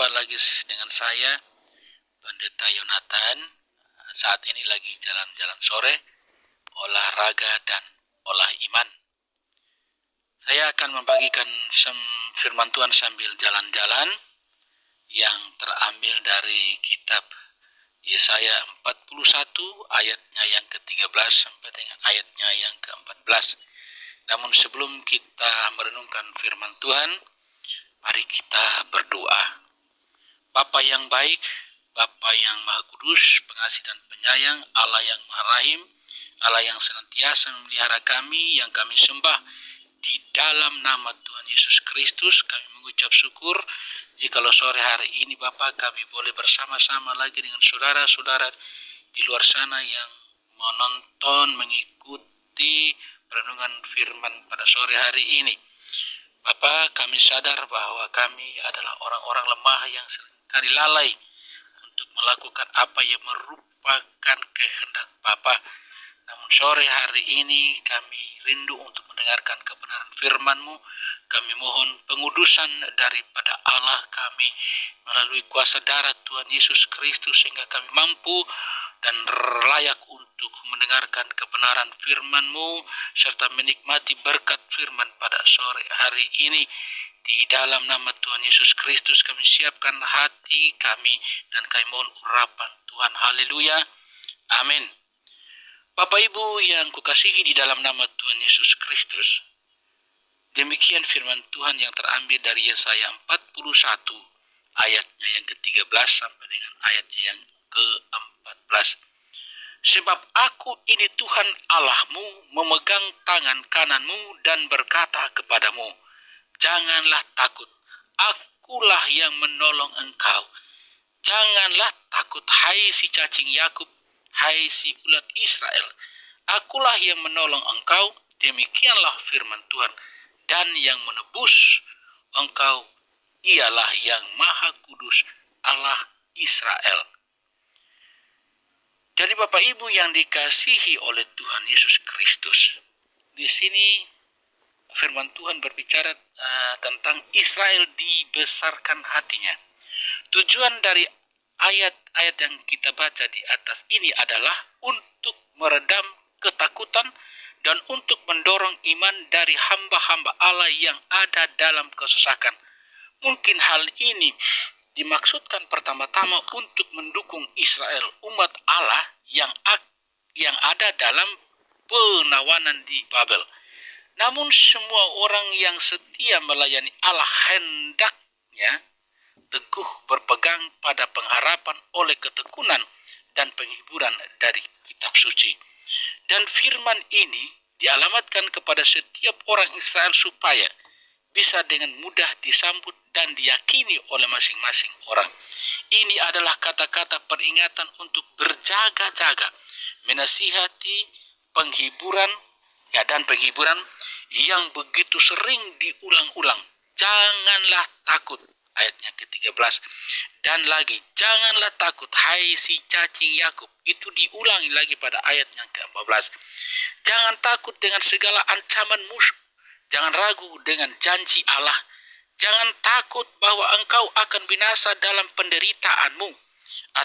Berjumpa lagi dengan saya, Pendeta Yonatan. Saat ini lagi jalan-jalan sore, olahraga dan olah iman. Saya akan membagikan firman Tuhan sambil jalan-jalan yang terambil dari kitab Yesaya 41 ayatnya yang ke-13 sampai dengan ayatnya yang ke-14. Namun sebelum kita merenungkan firman Tuhan, mari kita berdoa. Bapa yang baik, Bapa yang Maha Kudus, pengasih dan penyayang, Allah yang Maha Rahim, Allah yang senantiasa memelihara kami, yang kami sembah. Di dalam nama Tuhan Yesus Kristus kami mengucap syukur jikalau sore hari ini Bapa kami boleh bersama-sama lagi dengan saudara-saudara di luar sana yang menonton, mengikuti renungan firman pada sore hari ini. Bapa, kami sadar bahwa kami adalah orang-orang lemah yang seringkali lalai untuk melakukan apa yang merupakan kehendak Bapa. Namun sore hari ini kami rindu untuk mendengarkan kebenaran firman-Mu. Kami mohon pengudusan daripada Allah kami melalui kuasa darah Tuhan Yesus Kristus sehingga kami mampu dan layak untuk mendengarkan kebenaran firman-Mu serta menikmati berkat firman pada sore hari ini. Di dalam nama Tuhan Yesus Kristus kami siapkan hati kami dan kami mohon urapan Tuhan. Haleluya. Amin. Bapak Ibu yang kukasihi di dalam nama Tuhan Yesus Kristus, demikian firman Tuhan yang terambil dari Yesaya 41 ayatnya yang ke-13 sampai dengan ayatnya yang ke-14. Sebab aku ini Tuhan Allahmu, memegang tangan kananmu dan berkata kepadamu, janganlah takut, akulah yang menolong engkau. Janganlah takut, hai si cacing Yakub, hai si ulat Israel, akulah yang menolong engkau, demikianlah firman Tuhan, dan yang menebus engkau ialah yang Maha Kudus, Allah Israel. Jadi Bapak Ibu yang dikasihi oleh Tuhan Yesus Kristus, di sini firman Tuhan berbicara tentang Israel dibesarkan hatinya. Tujuan dari ayat-ayat yang kita baca di atas ini adalah untuk meredam ketakutan dan untuk mendorong iman dari hamba-hamba Allah yang ada dalam kesesakan. Mungkin hal ini dimaksudkan pertama-tama untuk mendukung Israel, umat Allah yang ada dalam penawanan di Babel. Namun semua orang yang setia melayani Allah hendaknya teguh berpegang pada pengharapan oleh ketekunan dan penghiburan dari kitab suci. Dan firman ini dialamatkan kepada setiap orang Israel supaya bisa dengan mudah disambut dan diyakini oleh masing-masing orang. Ini adalah kata-kata peringatan untuk berjaga-jaga, menasihati penghiburan dan penghiburan yang begitu sering diulang-ulang. Janganlah takut, ayatnya ke-13. Dan lagi, janganlah takut, hai si cacing Yakub. Itu diulangi lagi pada ayat yang ke-14. Jangan takut dengan segala ancaman musuh. Jangan ragu dengan janji Allah. Jangan takut bahwa engkau akan binasa dalam penderitaanmu,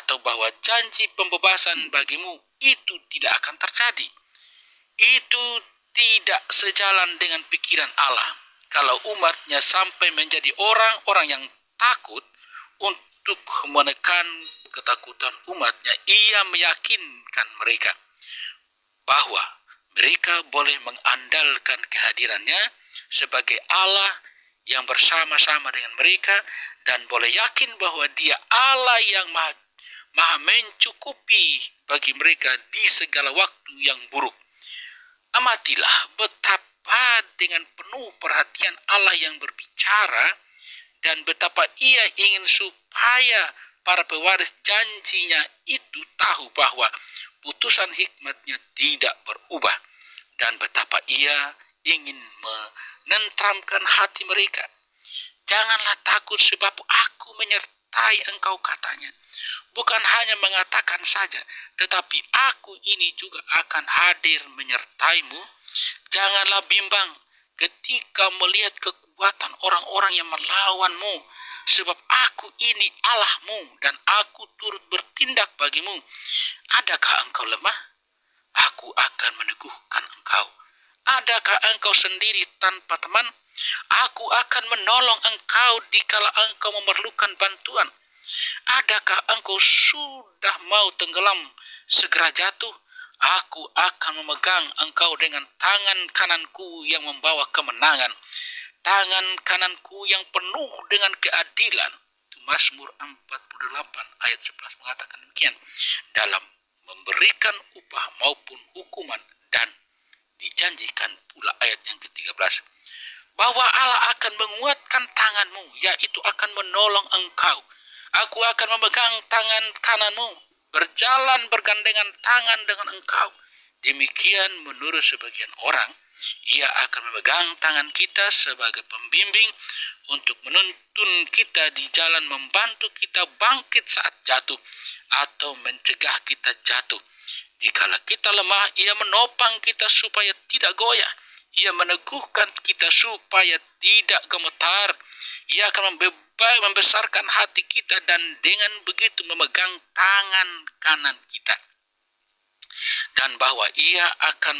atau bahwa janji pembebasan bagimu itu tidak akan terjadi. Itu tidak sejalan dengan pikiran Allah. Kalau umatnya sampai menjadi orang-orang yang takut untuk menekan ketakutan umatnya, ia meyakinkan mereka bahwa mereka boleh mengandalkan kehadirannya sebagai Allah yang bersama-sama dengan mereka dan boleh yakin bahwa Dia Allah yang maha mencukupi bagi mereka di segala waktu yang buruk. Amatilah betapa dengan penuh perhatian Allah yang berbicara dan betapa Ia ingin supaya para pewaris janjinya itu tahu bahwa putusan hikmatnya tidak berubah, dan betapa Ia ingin menentramkan hati mereka. Janganlah takut sebab aku menyertai engkau, katanya. Bukan hanya mengatakan saja, tetapi aku ini juga akan hadir menyertaimu. Janganlah bimbang ketika melihat kekuatan orang-orang yang melawanmu, sebab aku ini Allahmu dan aku turut bertindak bagimu. Adakah engkau lemah? Aku akan meneguhkan engkau. Adakah engkau sendiri tanpa teman? Aku akan menolong engkau dikala engkau memerlukan bantuan. Adakah engkau sudah mau tenggelam, segera jatuh? Aku akan memegang engkau dengan tangan kananku yang membawa kemenangan. Tangan kananku yang penuh dengan keadilan. Mazmur 48 ayat 11 mengatakan demikian. Dalam memberikan upah maupun hukuman, dan dijanjikan pula ayat yang ke-13 bahwa Allah akan menguatkan tanganmu, yaitu akan menolong engkau. Aku akan memegang tangan kananmu, berjalan bergandengan tangan dengan engkau. Demikian menurut sebagian orang, ia akan memegang tangan kita sebagai pembimbing untuk menuntun kita di jalan, membantu kita bangkit saat jatuh atau mencegah kita jatuh. Dikala kita lemah, ia menopang kita supaya tidak goyah. Ia meneguhkan kita supaya tidak gemetar. Ia akan membesarkan hati kita dan dengan begitu memegang tangan kanan kita. Dan bahwa ia akan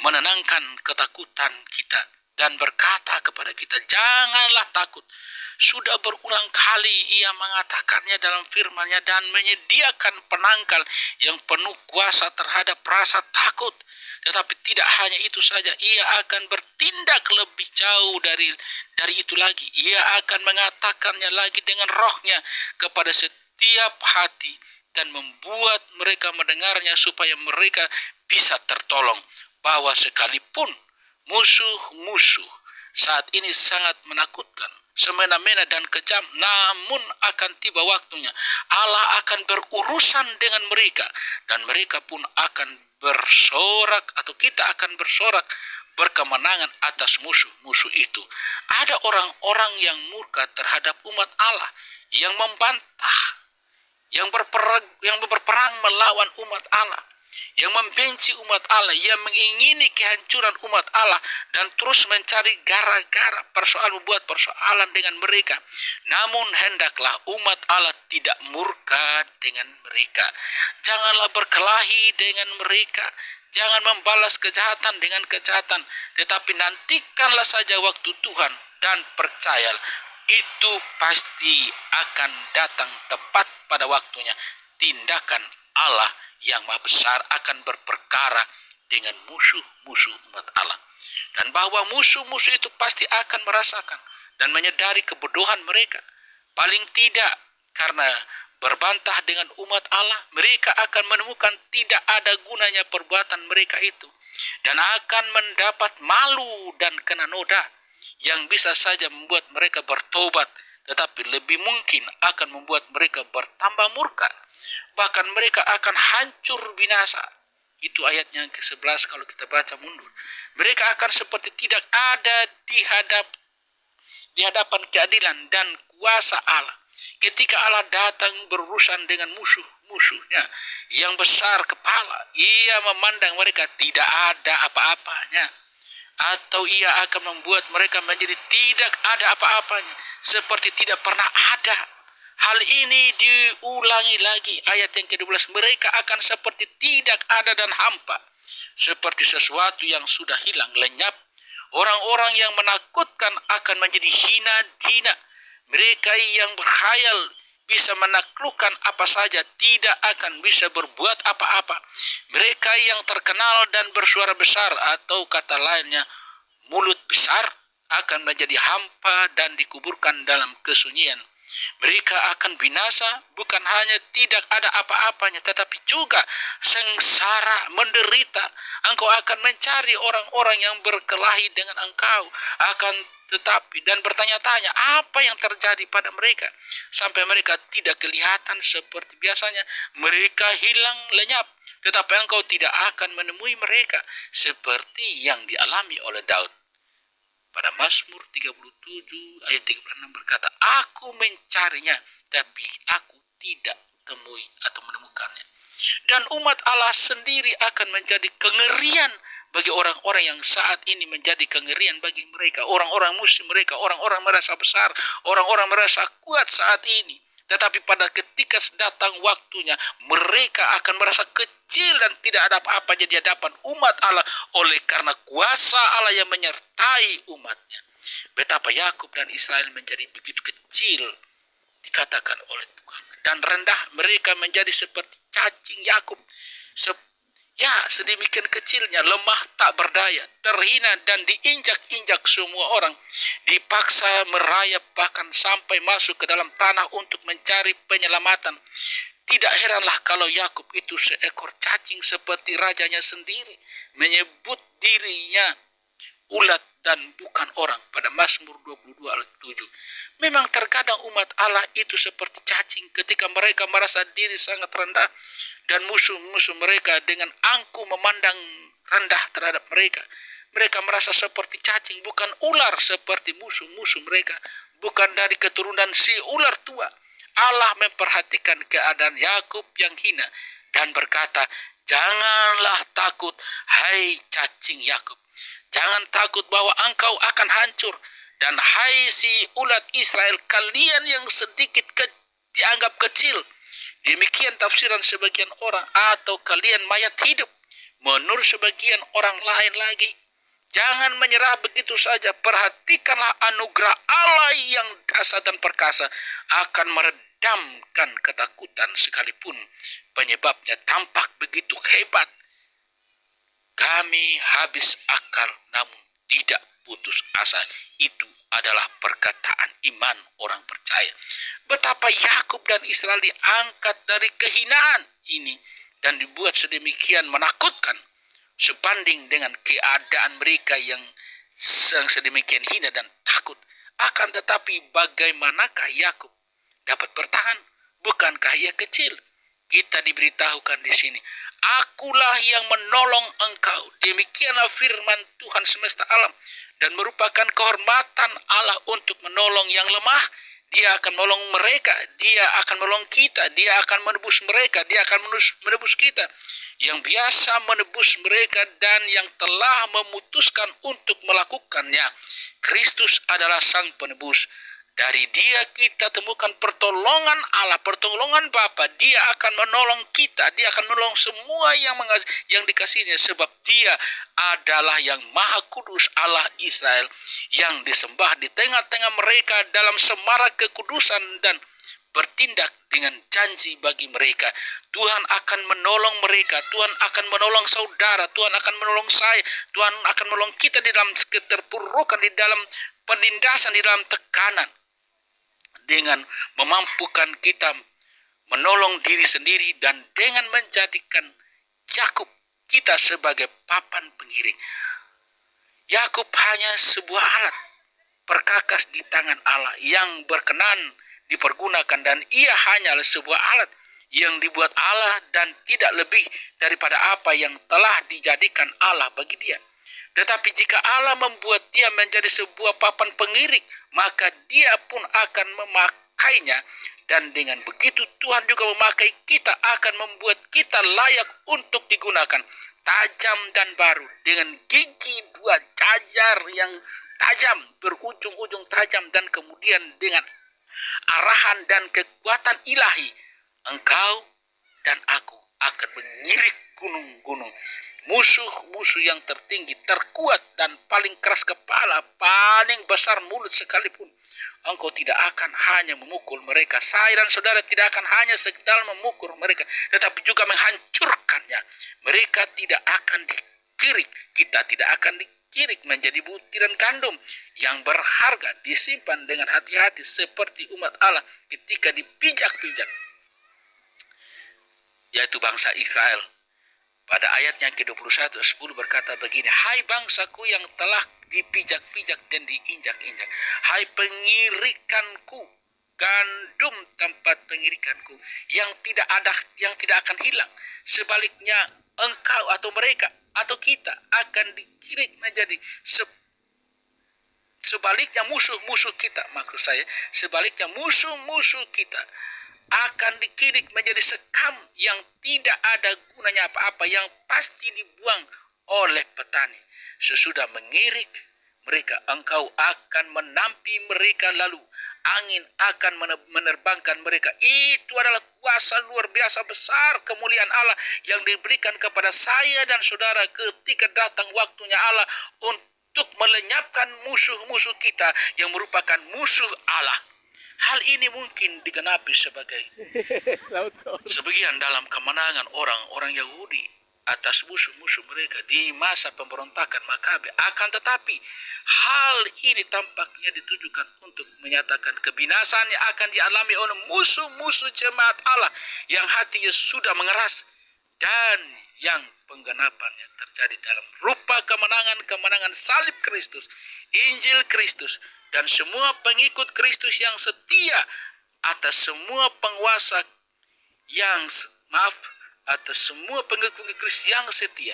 menenangkan ketakutan kita dan berkata kepada kita, janganlah takut. Sudah berulang kali ia mengatakannya dalam firman-Nya dan menyediakan penangkal yang penuh kuasa terhadap rasa takut. Tetapi tidak hanya itu saja, ia akan bertindak lebih jauh dari itu lagi. Ia akan mengatakannya lagi dengan rohnya kepada setiap hati dan membuat mereka mendengarnya supaya mereka bisa tertolong. Bahwa sekalipun musuh-musuh saat ini sangat menakutkan, semena-mena dan kejam, namun akan tiba waktunya Allah akan berurusan dengan mereka, dan mereka pun akan bersorak, atau kita akan bersorak berkemenangan atas musuh-musuh itu. Ada orang-orang yang murka terhadap umat Allah, yang membantah, yang berperang melawan umat Allah, yang membenci umat Allah, yang mengingini kehancuran umat Allah dan terus mencari gara-gara membuat persoalan dengan mereka. Namun hendaklah umat Allah tidak murka dengan mereka. Janganlah berkelahi dengan mereka. Jangan membalas kejahatan dengan kejahatan, tetapi nantikanlah saja waktu Tuhan dan percayalah, itu pasti akan datang tepat pada waktunya. Tindakan Allah yang maha besar akan berperkara dengan musuh-musuh umat Allah. Dan bahwa musuh-musuh itu pasti akan merasakan dan menyadari kebodohan mereka. Paling tidak karena berbantah dengan umat Allah, mereka akan menemukan tidak ada gunanya perbuatan mereka itu. Dan akan mendapat malu dan kena noda yang bisa saja membuat mereka bertobat, tetapi lebih mungkin akan membuat mereka bertambah murka. Bahkan mereka akan hancur binasa. Itu ayatnya ke-11 kalau kita baca mundur. Mereka akan seperti tidak ada di hadapan keadilan dan kuasa Allah. Ketika Allah datang berurusan dengan musuh-musuhnya yang besar kepala, ia memandang mereka tidak ada apa-apanya. Atau ia akan membuat mereka menjadi tidak ada apa-apanya, seperti tidak pernah ada. Hal ini diulangi lagi ayat yang ke-12. Mereka akan seperti tidak ada dan hampa, seperti sesuatu yang sudah hilang, lenyap. Orang-orang yang menakutkan akan menjadi hina dina. Mereka yang berkhayal bisa menaklukkan apa saja tidak akan bisa berbuat apa-apa. Mereka yang terkenal dan bersuara besar, atau kata lainnya mulut besar, akan menjadi hampa dan dikuburkan dalam kesunyian. Mereka akan binasa, bukan hanya tidak ada apa-apanya, tetapi juga sengsara, menderita. Engkau akan mencari orang-orang yang berkelahi dengan engkau, akan tetapi dan bertanya-tanya apa yang terjadi pada mereka, sampai mereka tidak kelihatan seperti biasanya. Mereka hilang lenyap, tetapi engkau tidak akan menemui mereka, seperti yang dialami oleh Daud. Pada Mazmur 37 ayat 36 berkata, aku mencarinya, tapi aku tidak temui atau menemukannya. Dan umat Allah sendiri akan menjadi kengerian bagi orang-orang yang saat ini menjadi kengerian bagi mereka, orang-orang musuh mereka, orang-orang merasa besar, orang-orang merasa kuat saat ini. Tetapi pada ketika datang waktunya, mereka akan merasa kecil dan tidak ada apa-apa jadi hadapan umat Allah oleh karena kuasa Allah yang menyertai umatnya. Betapa Yakub dan Israel menjadi begitu kecil dikatakan oleh Tuhan. Dan rendah mereka menjadi seperti cacing Yakub. Ya, sedemikian kecilnya, lemah tak berdaya, terhina dan diinjak-injak semua orang, dipaksa merayap bahkan sampai masuk ke dalam tanah untuk mencari penyelamatan. Tidak heranlah kalau Yakub itu seekor cacing seperti rajanya sendiri, menyebut dirinya ulat dan bukan orang pada Mazmur 22 ayat 7. Memang terkadang umat Allah itu seperti cacing ketika mereka merasa diri sangat rendah dan musuh-musuh mereka dengan angkuh memandang rendah terhadap mereka. Mereka merasa seperti cacing, bukan ular seperti musuh-musuh mereka, bukan dari keturunan si ular tua. Allah memperhatikan keadaan Yakub yang hina dan berkata, "Janganlah takut, hai cacing Yakub. Jangan takut bahwa engkau akan hancur. Dan hai si ulat Israel, kalian yang sedikit dianggap kecil." Demikian tafsiran sebagian orang, atau kalian mayat hidup. Menurut sebagian orang lain lagi, jangan menyerah begitu saja. Perhatikanlah anugerah Allah yang dahsyat dan perkasa akan meredamkan ketakutan sekalipun penyebabnya tampak begitu hebat. Kami habis akal namun tidak putus asa. Itu adalah perkataan iman orang percaya. Betapa Yakub dan Israel diangkat dari kehinaan ini dan dibuat sedemikian menakutkan sebanding dengan keadaan mereka yang sedemikian hina dan takut. Akan tetapi bagaimanakah Yakub dapat bertahan? Bukankah ia kecil? Kita diberitahukan di sini, "Akulah yang menolong engkau." Demikianlah firman Tuhan semesta alam, dan merupakan kehormatan Allah untuk menolong yang lemah. Dia akan menolong mereka, dia akan menolong kita, dia akan menebus mereka, dia akan menebus kita. Yang biasa menebus mereka dan yang telah memutuskan untuk melakukannya. Kristus adalah sang penebus. Dari dia kita temukan pertolongan Allah, pertolongan Bapa. Dia akan menolong kita, dia akan menolong semua yang dikasihnya, sebab dia adalah yang Maha Kudus, Allah Israel, yang disembah di tengah-tengah mereka dalam semarak kekudusan dan bertindak dengan janji bagi mereka. Tuhan akan menolong mereka, Tuhan akan menolong saudara, Tuhan akan menolong saya, Tuhan akan menolong kita di dalam keterpurukan, di dalam penindasan, di dalam tekanan, dengan memampukan kita menolong diri sendiri dan dengan menjadikan Yakub kita sebagai papan pengiring. Yakub hanya sebuah alat perkakas di tangan Allah yang berkenan dipergunakan, dan ia hanyalah sebuah alat yang dibuat Allah dan tidak lebih daripada apa yang telah dijadikan Allah bagi dia. Tetapi jika Allah membuat dia menjadi sebuah papan pengiring, maka dia pun akan memakainya, dan dengan begitu Tuhan juga memakai kita, akan membuat kita layak untuk digunakan. Tajam dan baru, dengan gigi dua cajar yang tajam, berujung-ujung tajam, dan kemudian dengan arahan dan kekuatan ilahi, engkau dan aku akan menyirik gunung-gunung. Musuh-musuh yang tertinggi, terkuat, dan paling keras kepala, paling besar mulut sekalipun, engkau tidak akan hanya memukul mereka. Saya dan saudara tidak akan hanya sekedar memukul mereka, tetapi juga menghancurkannya. Mereka tidak akan dikirik, kita tidak akan dikirik menjadi butiran gandum yang berharga, disimpan dengan hati-hati seperti umat Allah ketika dipijak-pijak, yaitu bangsa Israel. Pada ayatnya ke-21 10 berkata begini, "Hai bangsaku yang telah dipijak-pijak dan diinjak-injak, hai pengirikanku, gandum tempat pengirikanku yang tidak akan hilang. Sebaliknya engkau atau mereka atau kita akan dikirik menjadi sebaliknya musuh-musuh kita, maksud saya, sebaliknya musuh-musuh kita akan dikirik menjadi sekam yang tidak ada gunanya apa-apa, yang pasti dibuang oleh petani. Sesudah mengirik mereka, engkau akan menampi mereka, lalu angin akan menerbangkan mereka. Itu adalah kuasa luar biasa besar, kemuliaan Allah yang diberikan kepada saya dan saudara ketika datang waktunya Allah untuk melenyapkan musuh-musuh kita yang merupakan musuh Allah. Hal ini mungkin digenapi sebagai sebagian dalam kemenangan orang-orang Yahudi atas musuh-musuh mereka di masa pemberontakan Makabe. Akan tetapi hal ini tampaknya ditujukan untuk menyatakan kebinasan yang akan dialami oleh musuh-musuh jemaat Allah yang hatinya sudah mengeras, dan yang penggenapannya terjadi dalam rupa kemenangan salib Kristus, Injil Kristus, dan semua pengikut Kristus yang setia atas semua penguasa atas semua pengikut Kristus yang setia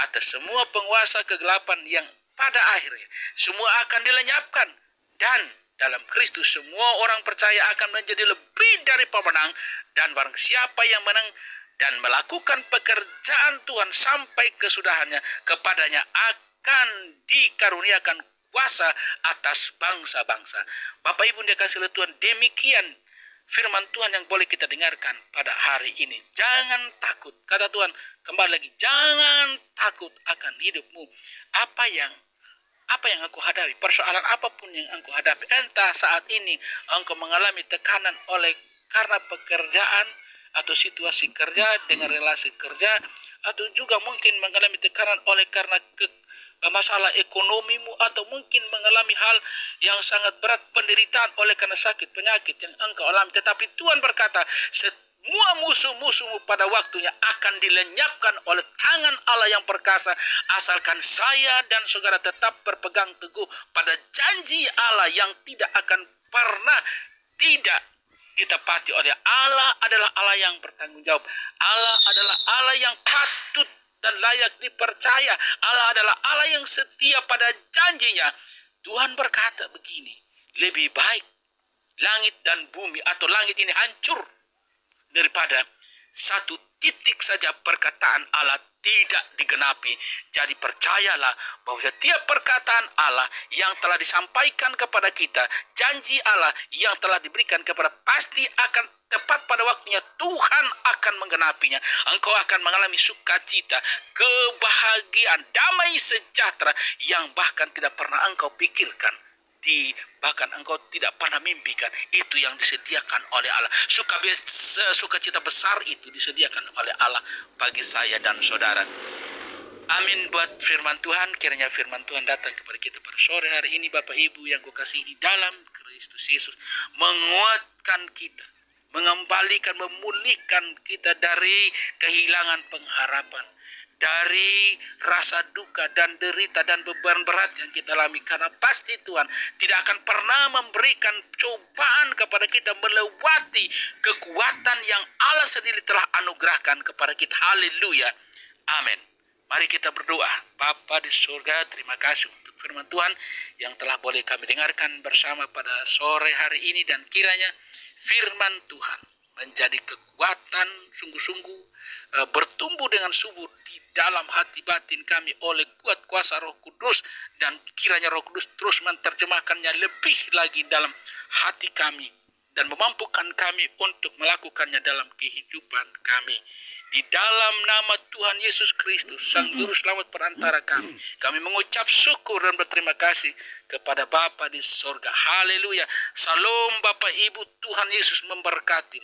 atas semua penguasa kegelapan yang pada akhirnya semua akan dilenyapkan, dan dalam Kristus semua orang percaya akan menjadi lebih dari pemenang. Dan barang siapa yang menang dan melakukan pekerjaan Tuhan sampai kesudahannya, kepadanya akan dikaruniakan kuasa atas bangsa-bangsa. Bapak Ibu yang dikasihi oleh Tuhan, demikian firman Tuhan yang boleh kita dengarkan pada hari ini. Jangan takut, kata Tuhan kembali lagi, jangan takut akan hidupmu. Apa yang engkau hadapi, persoalan apapun yang engkau hadapi, entah saat ini engkau mengalami tekanan karena pekerjaan atau situasi kerja dengan relasi kerja, atau juga mungkin mengalami tekanan karena masalah ekonomimu, atau mungkin mengalami hal yang sangat berat, penderitaan karena sakit penyakit yang engkau alami. Tetapi Tuhan berkata, semua musuh-musuhmu pada waktunya akan dilenyapkan oleh tangan Allah yang perkasa, asalkan saya dan saudara tetap berpegang teguh pada janji Allah yang tidak akan pernah tidak ditepati oleh Allah. Adalah Allah yang bertanggung jawab. Allah adalah Allah yang patut dan layak dipercaya. Allah adalah Allah yang setia pada janjinya. Tuhan berkata begini, lebih baik langit dan bumi atau langit ini hancur daripada satu titik saja perkataan Allah tidak digenapi. Jadi percayalah bahwa setiap perkataan Allah yang telah disampaikan kepada kita, janji Allah yang telah diberikan kepada, pasti akan tepat pada waktunya. Tuhan akan menggenapinya. Engkau akan mengalami sukacita, kebahagiaan, damai sejahtera yang bahkan tidak pernah engkau pikirkan, bahkan engkau tidak pernah mimpikan. Itu yang disediakan oleh Allah. Sukacita besar itu disediakan oleh Allah bagi saya dan saudara. Amin buat firman Tuhan. Kiranya firman Tuhan datang kepada kita pada sore hari ini, Bapak Ibu yang kukasihi di dalam Kristus Yesus, menguatkan kita, mengembalikan, memulihkan kita dari kehilangan pengharapan, dari rasa duka dan derita dan beban berat yang kita alami. Karena pasti Tuhan tidak akan pernah memberikan cobaan kepada kita melewati kekuatan yang Allah sendiri telah anugerahkan kepada kita. Haleluya, amin. Mari kita berdoa. Bapa di surga, terima kasih untuk firman Tuhan yang telah boleh kami dengarkan bersama pada sore hari ini, dan kiranya firman Tuhan menjadi kekuatan sungguh-sungguh, bertumbuh dengan subur di dalam hati batin kami oleh kuat kuasa Roh Kudus, dan kiranya Roh Kudus terus menerjemahkannya lebih lagi dalam hati kami dan memampukan kami untuk melakukannya dalam kehidupan kami. Di dalam nama Tuhan Yesus Kristus, Sang Juru Selamat perantara kami, kami mengucap syukur dan berterima kasih kepada Bapa di sorga. Haleluya. Salam Bapak Ibu, Tuhan Yesus memberkati.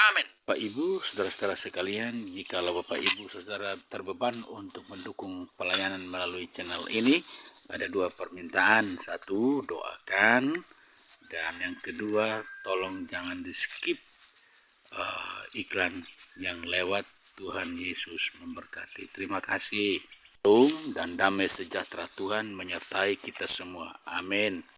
Amin. Bapak Ibu, saudara-saudara sekalian, jikalau Bapak Ibu saudara terbeban untuk mendukung pelayanan melalui channel ini, ada dua permintaan. Satu, doakan, dan yang kedua, tolong jangan di skip iklan yang lewat. Tuhan Yesus memberkati. Terima kasih. Shalom dan damai sejahtera Tuhan menyertai kita semua. Amin.